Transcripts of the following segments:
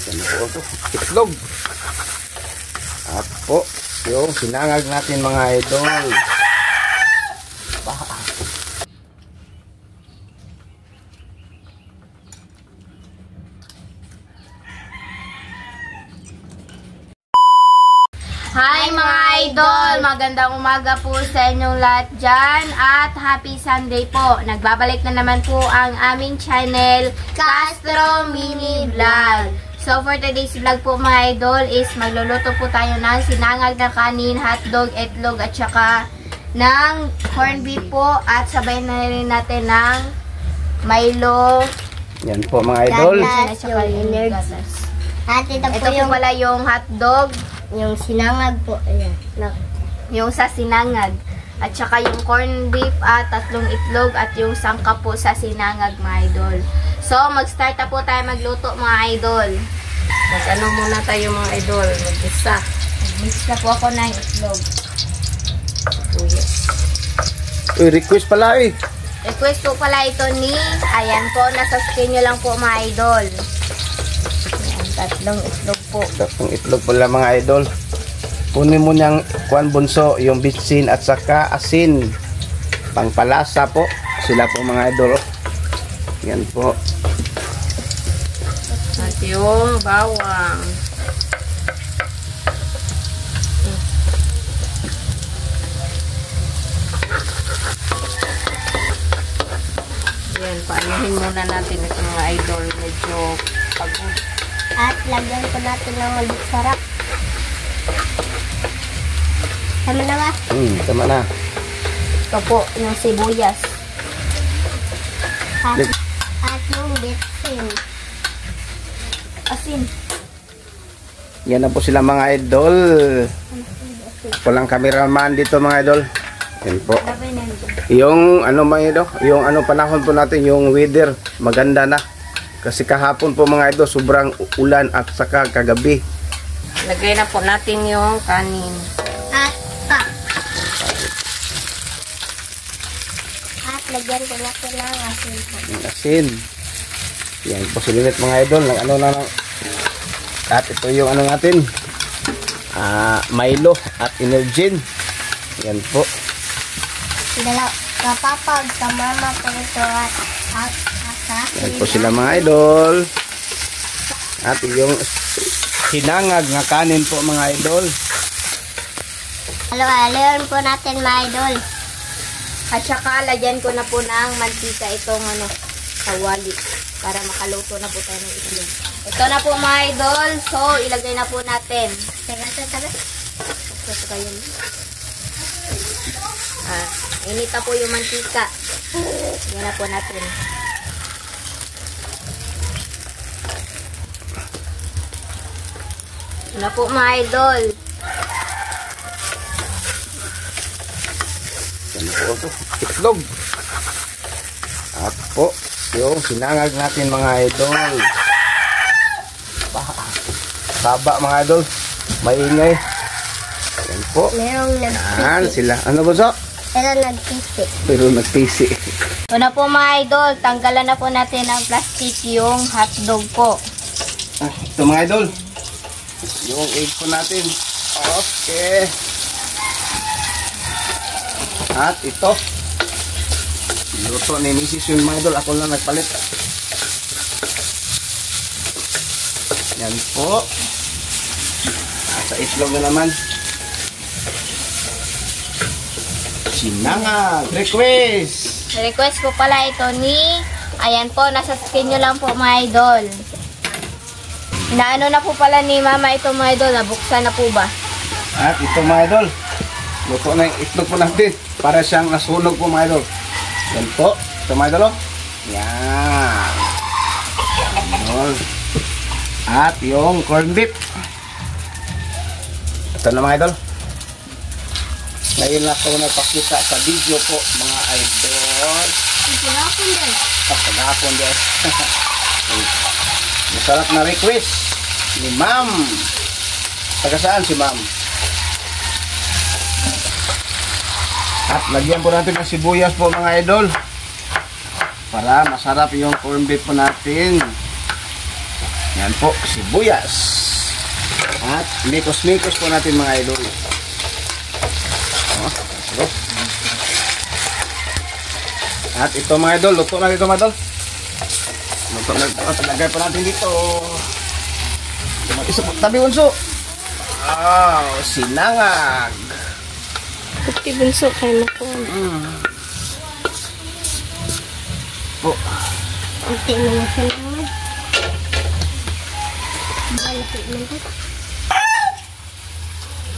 Yan po ito. Itlog. At po, yung sinangag natin mga idol. Hi mga idol! Magandang umaga po sa inyong lahat dyan at happy Sunday po. Nagbabalik na naman po ang aming channel, Castro Mini Vlog. So for today's vlog po mga idol is magluluto po tayo ng sinangag na kanin, hotdog, itlog at saka ng corned beef po at sabay na rin natin ng Milo. Yan po mga idol. At saka yung gatas. At ito Ito po pala yung hotdog. yung sinangag po. Ayan. Yung sa sinangag. At saka yung corned beef at 3 itlog at yung sangkap po sa sinangag mga idol. So, mag-start na po tayo magluto mga idol. Mag-ano muna tayo mga idol. Mag-isa. Mag-mix na po ako ng itlog. Uy, request pala eh. Request po pala ito ni, ayan po, nasa screen nyo lang po mga idol. Ayan, 3 itlog po. 3 itlog pala mga idol. Kunin mo niyang kuan bunso, yung bitsin at saka asin. Pangpalasa po. Sila po mga idol. Yan po. At yung bawang. Yan, paanahin muna natin ito mga idol. Medyo pagod. At lagyan po natin ng malit sarap. Tama na ba? Tama na. Ito po, yung sibuyas. At yung bitsin. Asin. Yan na po sila mga idol. Walang cameraman dito mga idol. Yan po. Labay na ito. Yung ano mga idol, yung ano panahon po natin, yung weather, maganda na. Kasi kahapon po mga idol, sobrang ulan at saka kagabi. Lagay na po natin yung kanin. At lagyan po natin ng asin po. Yung asin. Yan po sulit mga idol. Ano na lang. At ito yung ano natin. Milo at Energin. Yan po. Kapapag sa mama ko ito at Yan po sila mga idol. At yung hinangag na kanin po mga idol. halo-haloan po natin mga idol. At saka lagyan ko na po ng mantika itong kawali para makaluto na po tayo ng itlog. Ito na po mga idol. So, ilagay na po natin. Inita po yung mantika. Yan na po natin. Ito na po mga idol. Yan po ito. Itlog. At po yung sinangag natin mga idol. Saba mga idol. Maingay. Yan po. Merong Yan sila. Ano ba so? Pero nagpisi. Ito na po mga idol. Tanggalan na po natin ang plastic yung hotdog po. Ito mga idol. Yung egg po natin. Okay. At ito. Luto ni Mrs. yung mga idol. Ako lang nagpalit. Yan po. Sa itlog na naman. Sinangag. Request. Request po pala ito ni, ayan po, nasa screen nyo lang po mga idol. Naano na po pala ni mama ito mga idol, nabuksan na po ba? At ito mga idol. Luto na yung itlog po natin. Para siyang nasunog po mga idol. Yan po. Ito mga idol. Yan. Idol. At yung corned beef. Ito na mga idol. Ngayon na ako nagpakita sa video po mga idol. Pagkakapon din. Pagkakapon din. Masarap na request ni ma'am. Taga saan si ma'am? At lagyan po natin ng sibuyas po mga idol. Para masarap yung corned beef po natin. Yan po, sibuyas. At mikos-mikos po natin mga idol. So. At ito mga idol, luto na dito mga idol. Luto na ito. At lagay pa natin dito. Isa po, tabi unso. Wow, sinangag. Pati bunso kayo mo po. Po. Okay na siya naman.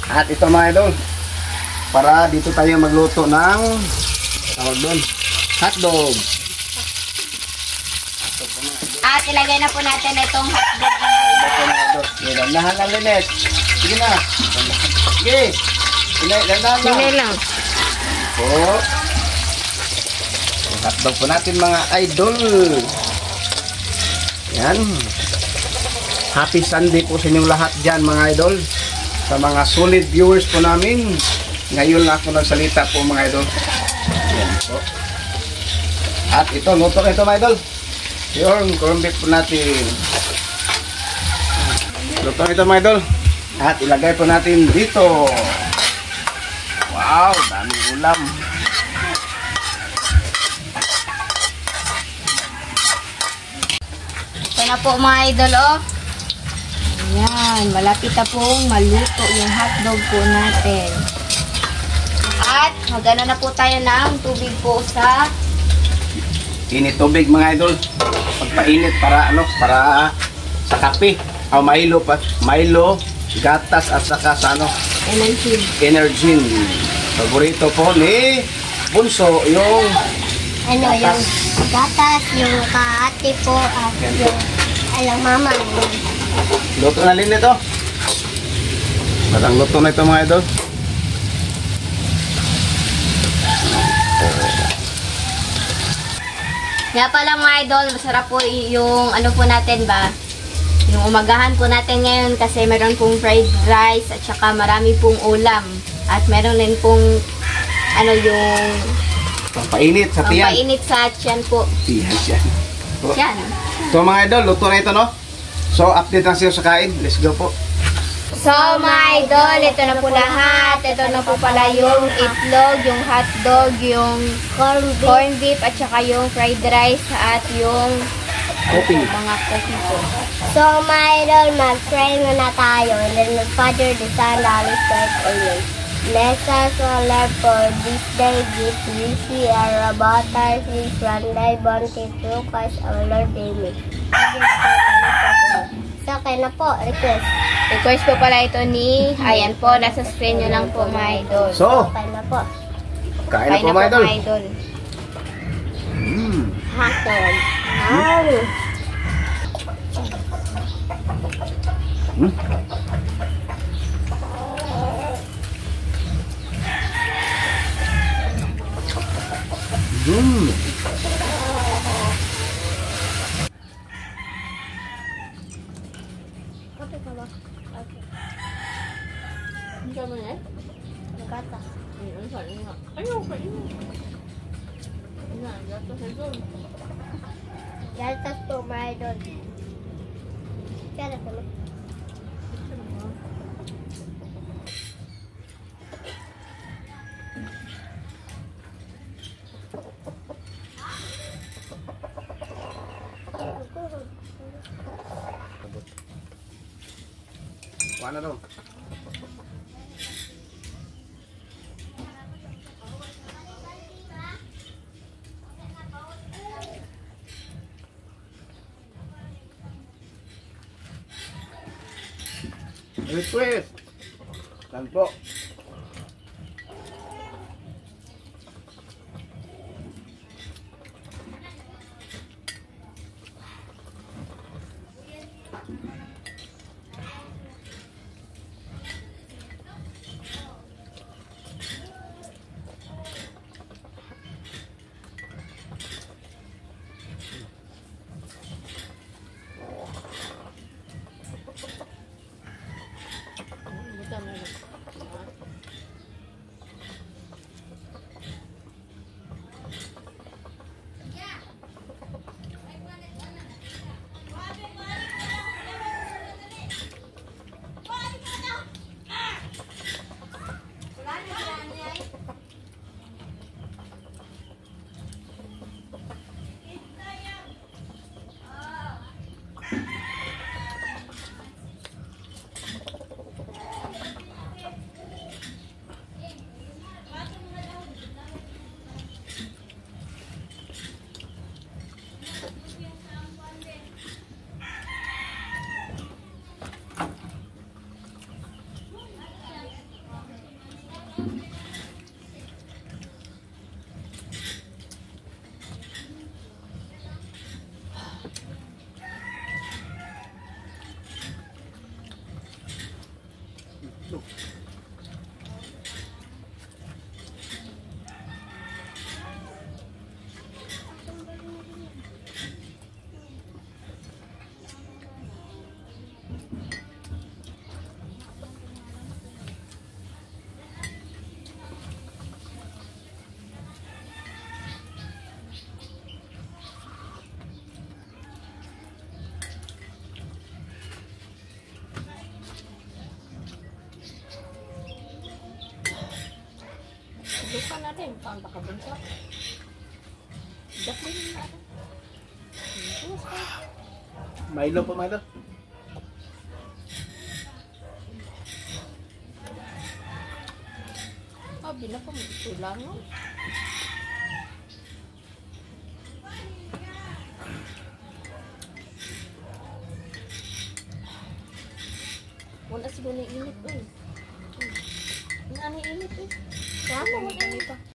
At ito mga idol, para dito tayo magluto ng tawag doon, hotdog. At ilagay na po natin itong hotdog. Ito mga idol. Dandahan lang, Linet. Sige na. Sige. Dandahan lang. Hindi lang. Po. Hotdog po natin mga idol. Yan. Happy Sunday po sa inyong lahat dyan mga idol. Sa mga solid viewers po namin. Ngayon na ako nagsalita po mga idol. Yan po. At ito, luto na ito mga idol. Yung corned beef po natin. Luto na ito mga idol. At ilagay po natin dito. Wow, daming ulam. Ito na po mga idol, oh. Ayan, malapit na pong maluto yung hotdog po natin. At magana na po tayo ng tubig po sa Init tubig mga idol. Pagpainit para ano, para sa kape. O Milo pa, Milo, gatas at saka sa ano, energy. Paborito po ni Bunso yung yung gatas, yung kaate po, at yung alang mama. luto na rin ito. Parang luto na ito mga idol. Kaya pala mga idol, masarap po yung ano po natin ba? Yung umagahan po natin ngayon kasi meron pong fried rice at saka marami pong ulam. At meron din pong ano yung Pampainit sa tiyan. pampainit sa tiyan po. Tiyan siya. So, Yan. so mga idol, luto na ito no? So update lang siya sa kain. Let's go po. So mga idol, ito na po lahat. Ito na po pala yung itlog, yung hotdog, yung corned beef at saka yung fried rice at yung Coffee. mga coffee po. So, mga idol, mag-pray muna tayo. And then, the Father, the Son, the Holy Spirit, amen. Bless us, O Lord, for this day gift we see our about our sins from thy bounty through Christ our Lord, amen. So, kaya na po, request. Request po pala ito ni, ayan po, nasa screen nyo lang po mga idol. So, Kaya na po. kain na po mga idol. idol. Hotdog. Gatas. Gatas po, mga idol. Kaya na po. Kuha na daw. Request. Saan po? Lupa na rin. Paano ba kabunsa? Dapat din na rin. Milo po, Milo. Sabi na pa, magtula no? Wala siguro na init eh. Wala na init eh. Wala na init.